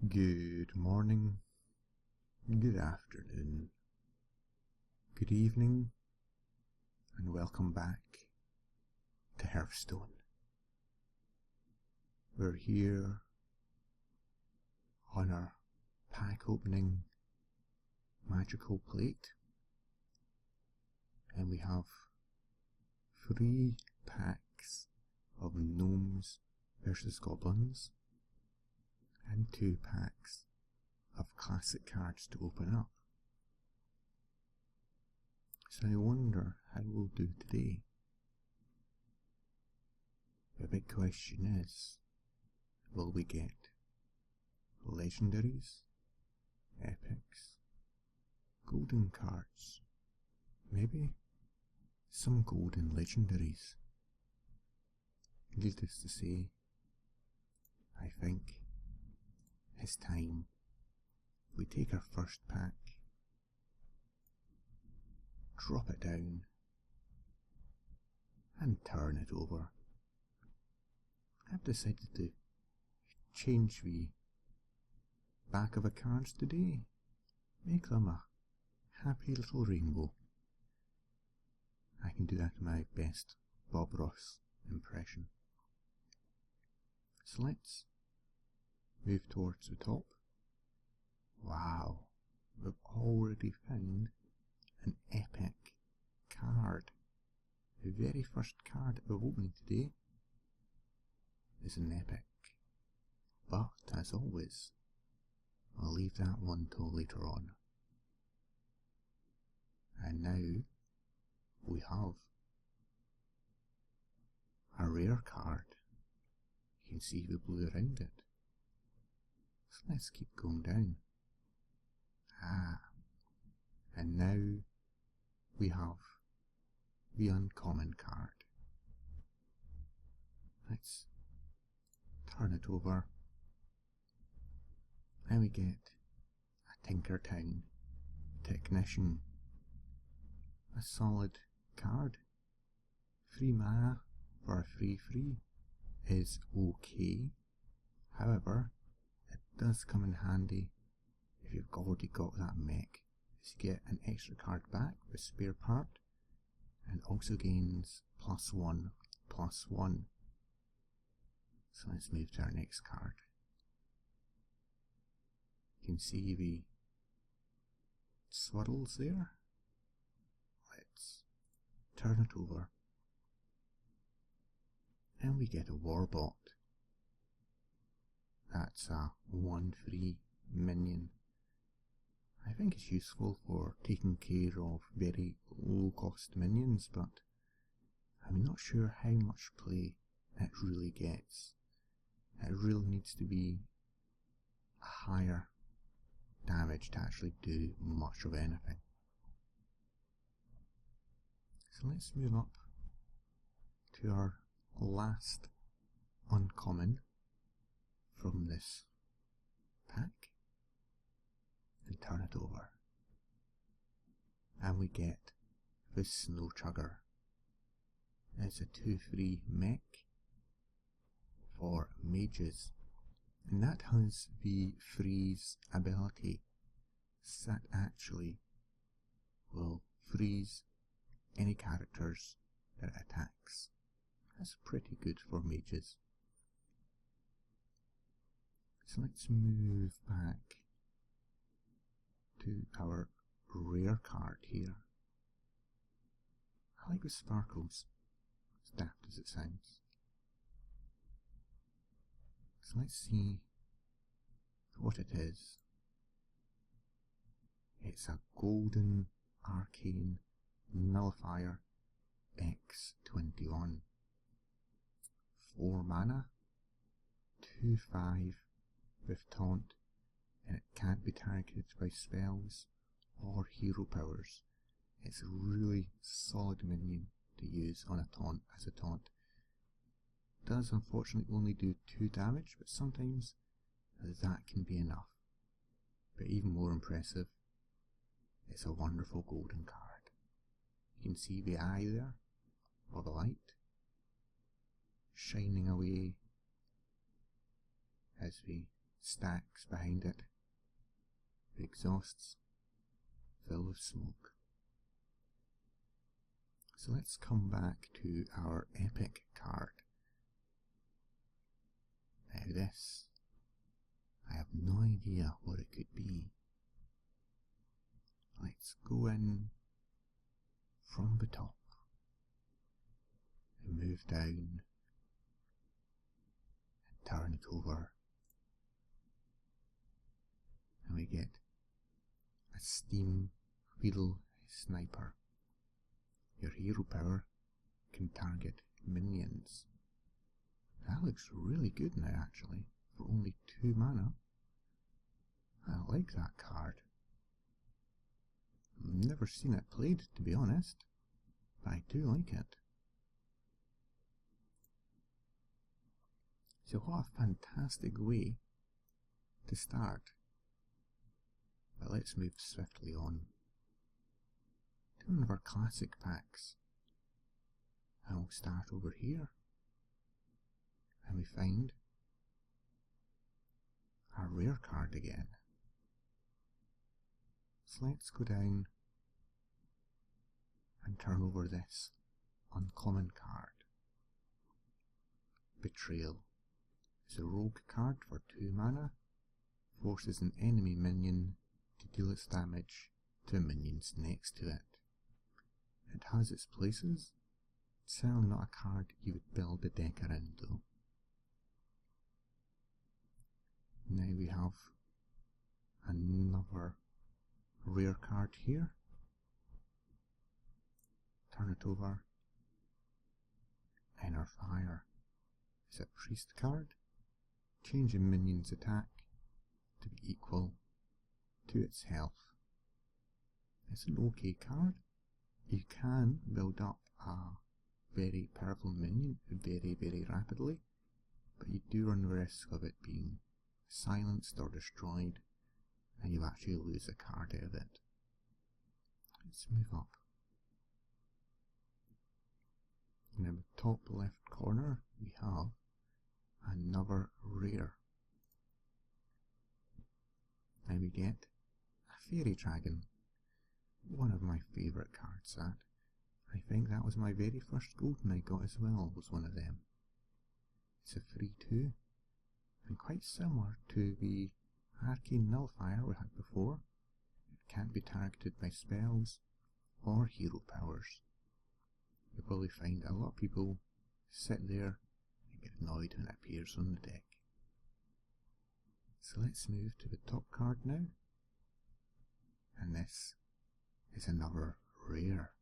Good morning, good afternoon, good evening, and welcome back to Hearthstone. We're here on our pack opening magical plate, and we have 3 packs of Gnomes versus Goblins and 2 packs of classic cards to open up. So I wonder how we'll do today. The big question is, will we get legendaries, epics, golden cards, maybe some golden legendaries? Needless to say, I think it's time we take our first pack, drop it down, and turn it over. I've decided to change the back of the cards today, make them a happy little rainbow. I can do that in my best Bob Ross impression. So let's move towards the top. Wow, we've already found an epic card. The very first card that we're opening today is an epic. But, as always, I'll leave that one till later on. And now we have a rare card. You can see the blue around it. So let's keep going down. And now we have the uncommon card. Let's turn it over, and we get a Tinkertown Technician. A solid card. 3 mana for a 3/3 is okay. However, it does come in handy if you've already got that mech, as you get an extra card back with spare part, and also gains +1/+1. So let's move to our next card. You can see the swirls there. Let's turn it over, and we get a Warbot. That's a 1/3 minion. I think it's useful for taking care of very low cost minions, but I'm not sure how much play it really gets. It really needs to be a higher damage to actually do much of anything. So let's move up to our last uncommon from this pack and turn it over, and we get the Snow Chugger. It's a 2/3 mech for mages, and that has the freeze ability. So that actually will freeze any characters that it attacks. That's pretty good for mages. So let's move back to our rare card here. I like the sparkles, as daft as it sounds. So let's see what it is. It's a golden arcane nullifier X21. 4 mana, 2/5 with taunt, and it can't be targeted by spells or hero powers. It's a really solid minion to use on a taunt as a taunt. It does unfortunately only do 2 damage, but sometimes that can be enough. But even more impressive, it's a wonderful golden card. You can see the eye there, or the light, shining away as we stacks behind it. The exhausts fill with smoke. So let's come back to our epic card. Now this, I have no idea what it could be. Let's go in from the top and move down and turn it over, and we get a steam wheel sniper. Your hero power can target minions. That looks really good now actually, for only 2 mana. I like that card. I've never seen it played, to be honest, but I do like it. So what a fantastic way to start. But let's move swiftly on to one of our classic packs. And we'll start over here, and we find our rare card again. So let's go down and turn over this uncommon card. Betrayal is a rogue card for 2 mana, forces an enemy minion to deal its damage to minions next to it. It has its places, certainly not a card you would build a deck around though. Now we have another rare card here. Turn it over, and our fire is a priest card, changing minion's attack to be equal to its health. It's an okay card. You can build up a very powerful minion very rapidly, but you do run the risk of it being silenced or destroyed, and you actually lose a card out of it. Let's move up. Now in the top left corner we have another rare. Now we get a fairy dragon, one of my favourite cards. That I think that was my very first golden I got as well, was one of them. It's a 3/2 and quite similar to the Arcane Nullifier we had before. It can't be targeted by spells or hero powers. You'll probably find a lot of people sit there and get annoyed when it appears on the deck. So let's move to the top card now, and this is another rare.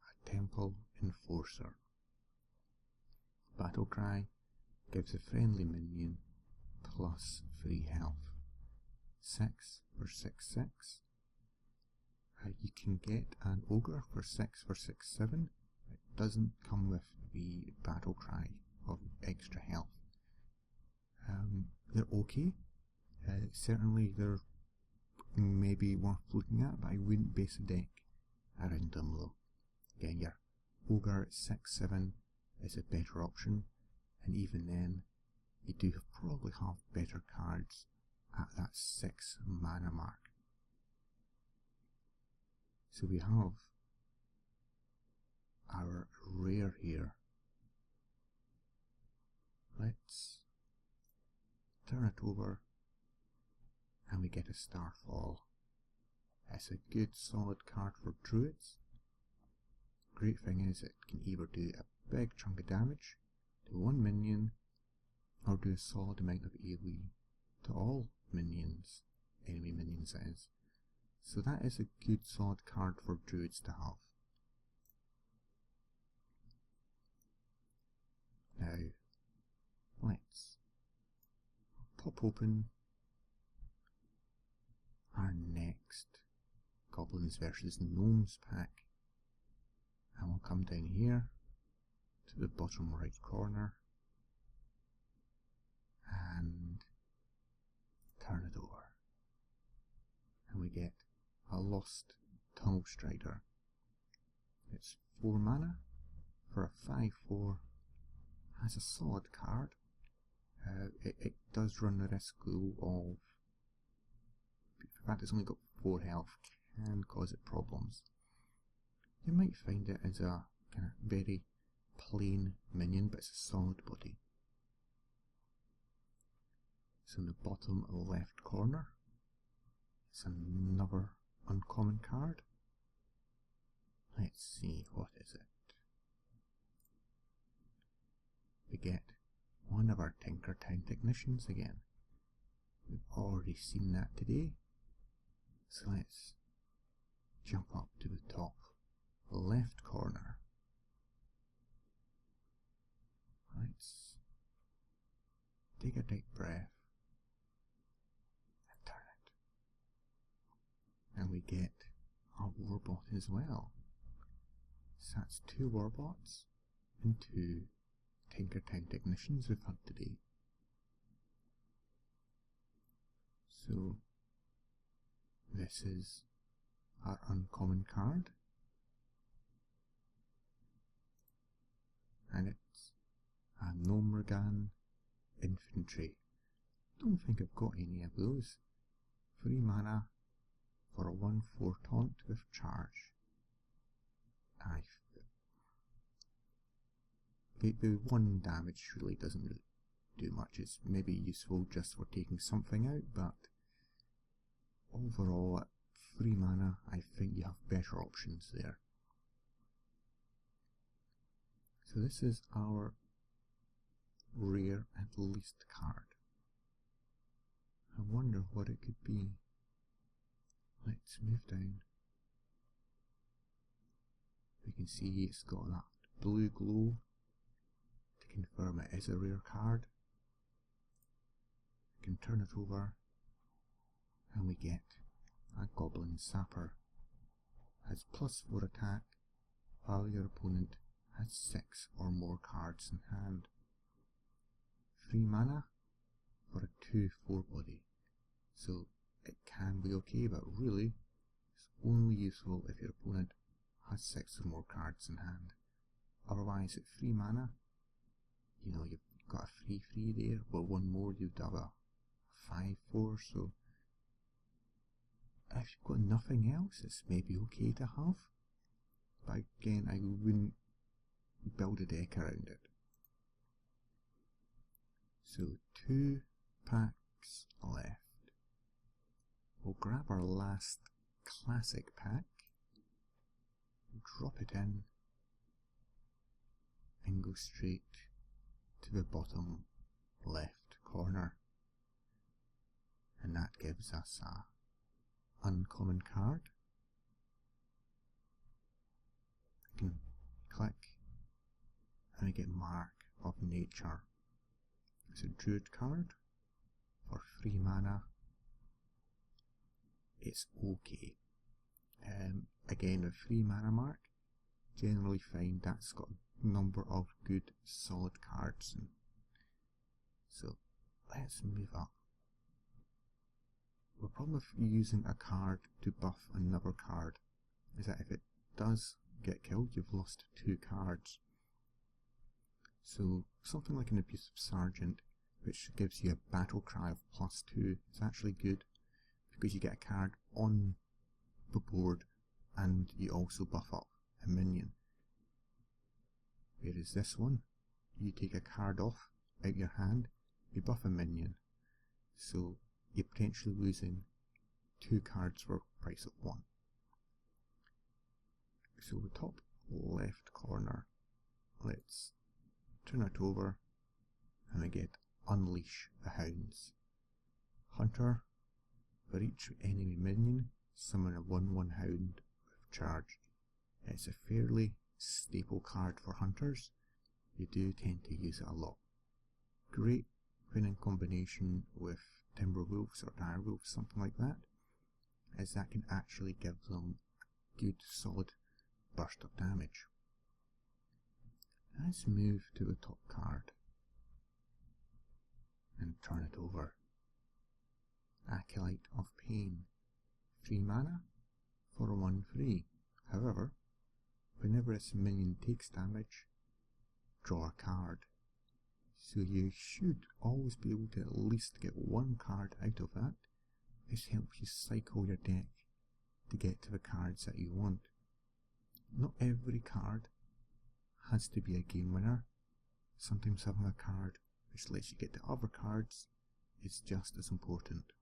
A Temple Enforcer. Battle Cry gives a friendly minion plus 3 health. 6 for 6/6. You can get an Ogre for 6 for 6/7. It doesn't come with the Battle Cry of extra health. They're okay. Certainly they're maybe worth looking at, but I wouldn't base a deck around them though. Again, your Ogre at 6/7 is a better option, and even then you do probably have better cards at that 6 mana mark. So we have our rare here. Let's turn it over, and we get a Starfall. It's a good solid card for druids. Great thing is it can either do a big chunk of damage to one minion, or do a solid amount of AoE to all minions, enemy minions that is. So that is a good solid card for druids to have. Now, let's pop open our next Goblins versus Gnomes pack, and we'll come down here to the bottom right corner and turn it over, and we get a Lost Tunnel Strider. It's 4 mana for a 5/4. Has a solid card. it does run the risk though of, the fact it's only got 4 health can cause it problems. You might find it as a kind of very plain minion, but it's a solid body. So in the bottom left corner, it's another uncommon card. Let's see, what is it? We get one of our Tinkertown technicians again. We've already seen that today. So let's jump up to the top left corner. Let's take a deep breath and turn it. And we get a warbot as well. So that's 2 warbots and 2 Tinkertown technicians we've had today. So this is our uncommon card, and it's a Gnome infantry. Don't think I've got any of those. 3 mana for a 1/4 taunt with charge. The 1 damage really doesn't really do much. It's maybe useful just for taking something out, but overall at 3 mana I think you have better options there. So this is our rare and least card. I wonder what it could be. Let's move down. We can see it's got that blue glow to confirm it is a rare card. We can turn it over and we get a Goblin Sapper. Has +4 attack while your opponent has 6 or more cards in hand. 3 mana for a 2/4 body. So it can be okay, but really it's only useful if your opponent has 6 or more cards in hand. Otherwise at 3 mana, you know, you've got a 3/3 there, well 1 more you'd have a 5/4, so if you've got nothing else it's maybe okay to have, but again I wouldn't build a deck around it. So 2 packs left. We'll grab our last classic pack, drop it in, and go straight to the bottom left corner. And that gives us a uncommon card. We can click and we get Mark of Nature. It's a Druid card for 3 mana. It's okay. Again, the 3 mana mark, generally find that's got a number of good solid cards. And so let's move up. The problem with using a card to buff another card is that if it does get killed, you've lost 2 cards. So something like an Abusive Sergeant, which gives you a battle cry of +2, is actually good because you get a card on the board and you also buff up a minion. Whereas this one, you take a card off out your hand, you buff a minion. So you're potentially losing 2 cards for the price of 1. So the top left corner, let's turn it over and we get Unleash the Hounds. Hunter, for each enemy minion, summon a 1/1 hound with charge. It's a fairly staple card for hunters. You do tend to use it a lot. Great when in combination with Timberwolves or Direwolves, something like that, as that can actually give them a good solid burst of damage. Let's move to the top card and turn it over. Acolyte of Pain, 3 mana for a 1/3. However, whenever this minion takes damage, draw a card. So you should always be able to at least get one card out of that. This helps you cycle your deck to get to the cards that you want. Not every card has to be a game winner. Sometimes having a card which lets you get to other cards is just as important.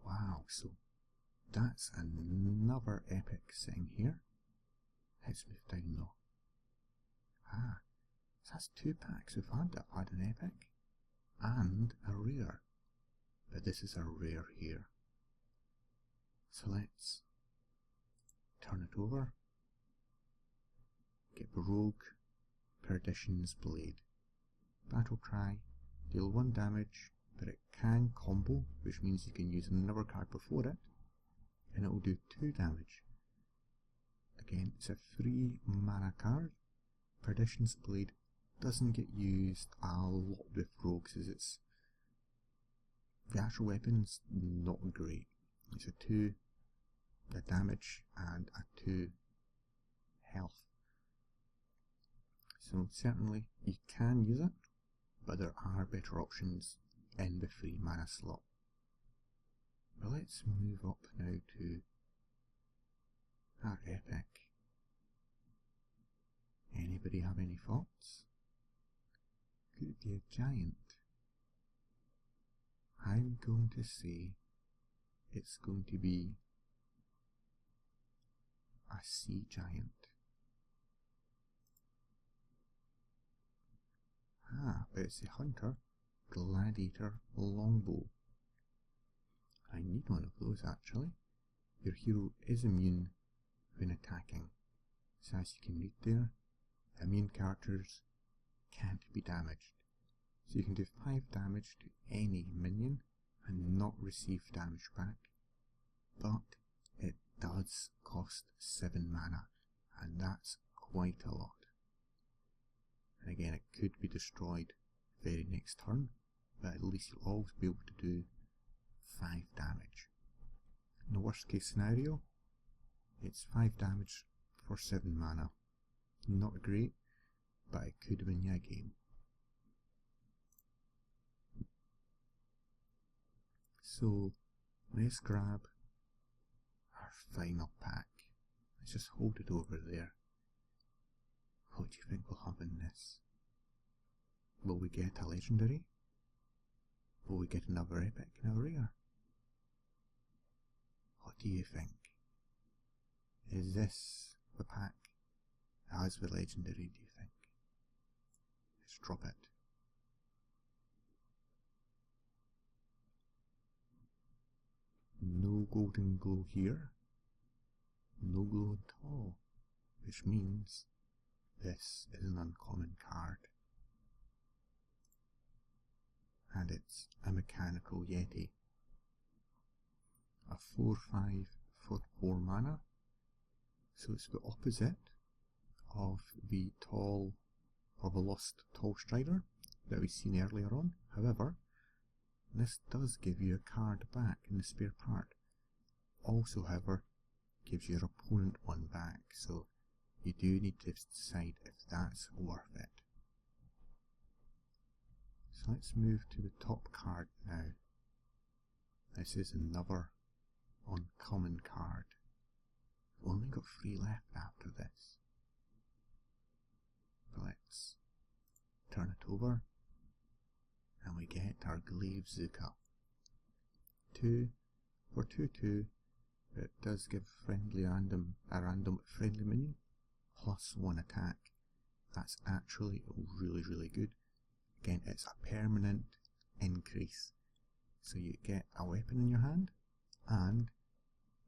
Wow, so that's another epic sitting here. Let's move down though. Ah, so that's 2 packs we've had that had an epic and a rare. But this is a rare here. So let's turn it over. Get the Rogue, Perdition's Blade. Battle Cry, deal 1 damage, but it can combo, which means you can use another card before it, and it will do 2 damage. Again, it's a 3 mana card. Perdition's Blade doesn't get used a lot with rogues, as it's the actual weapon's not great. It's a 2 damage and a 2 health. So certainly you can use it, but there are better options in the 3 mana slot. But let's move up now to our epic. Anybody have any thoughts? Could it be a giant? I'm going to say it's going to be a sea giant. Ah, but it's a hunter, gladiator, longbow. I need one of those actually. Your hero is immune when attacking. So as you can read there, immune characters can't be damaged. So you can do 5 damage to any minion and not receive damage back. But it does cost 7 mana, and that's quite a lot. And again, it could be destroyed very next turn, but at least you'll always be able to do 5 damage. In the worst case scenario, it's 5 damage for 7 mana. Not great, but it could win you a game. So let's grab our final pack. Let's just hold it over there. What do you think we'll have in this? Will we get a legendary? Will we get another epic and a rare? What do you think? Is this the pack that has the legendary, do you think? Let's drop it. No golden glow here. No glow at all. Which means this is an uncommon card. And it's a mechanical yeti. A 4/5 for 4 mana. So it's the opposite of the lost tall strider that we've seen earlier on. However, this does give you a card back in the spare part. Also, however, gives your opponent one back, so you do need to decide if that's worth it. So let's move to the top card now. This is another uncommon card. We've only got 3 left after this. But let's turn it over, and we get our Glaive Zuka. 2 for 2/2. It does give a random friendly minion plus 1 attack. That's actually really good. Again, it's a permanent increase. So you get a weapon in your hand, and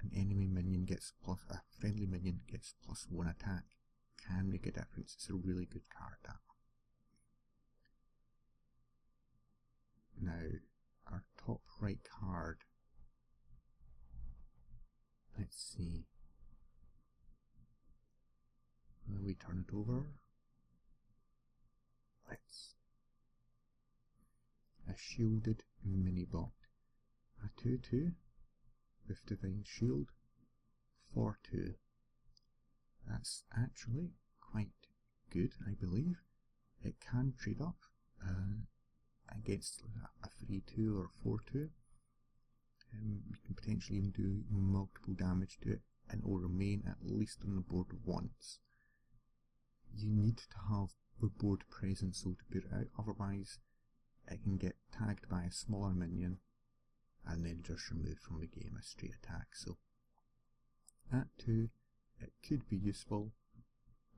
an enemy minion gets a friendly minion gets plus 1 attack. Can make a difference. It's a really good card, that. Now, our top right card. Let's see. Will we turn it over? Let's. A shielded mini-bot. A 2/2 with Divine Shield for 2. That's actually quite good, I believe. it can trade up against a 3-2 or 4-2. You can potentially even do multiple damage to it, and it will remain at least on the board once. You need to have the board presence so to put it out, otherwise it can get tagged by a smaller minion and then just removed from the game as straight attack. So at 2 it could be useful,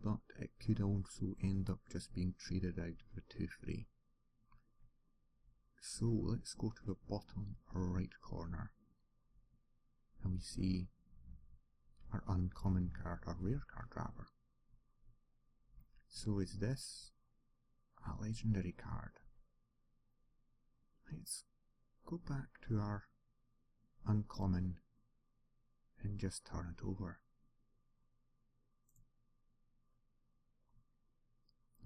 but it could also end up just being traded out for 2 free. So let's go to the bottom right corner and we see our uncommon card, our rare card rather. So is this a legendary card? Let's go back to our uncommon and just turn it over.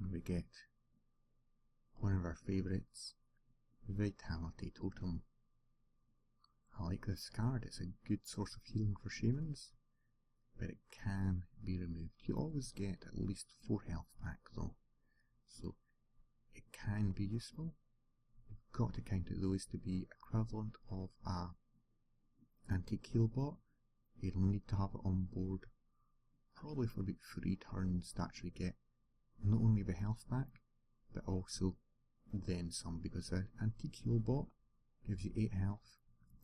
And we get one of our favourites, Vitality Totem. I like this card, it's a good source of healing for shamans, but it can be removed. You always get at least 4 health back though, so it can be useful. You've got to count it though as to be equivalent of a antique heal bot. You'll need to have it on board probably for about 3 turns to actually get not only the health back, but also then some, because an antique heal bot gives you 8 health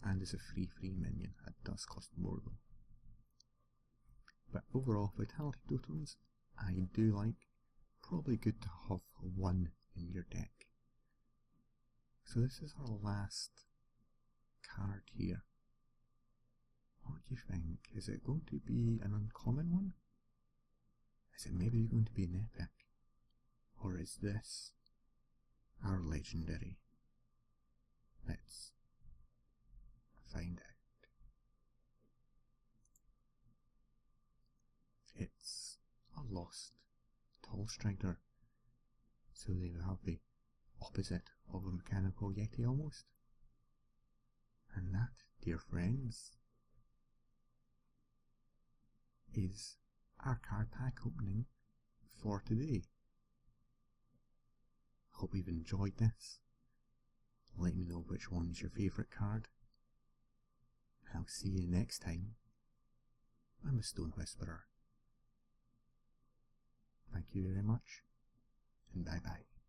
and is a free minion. It does cost more though. But overall, Vitality Totems I do like. Probably good to have one in your deck. So this is our last card here. What do you think? Is it going to be an uncommon one? Is it maybe going to be an epic? Or is this our legendary? Let's find out. It's a lost tall strider. So they have the opposite of a mechanical yeti almost. And that, dear friends, is our card pack opening for today. Hope you've enjoyed this. Let me know which one's your favourite card. I'll see you next time. I'm a Stone Whisperer. Thank you very much, and bye bye.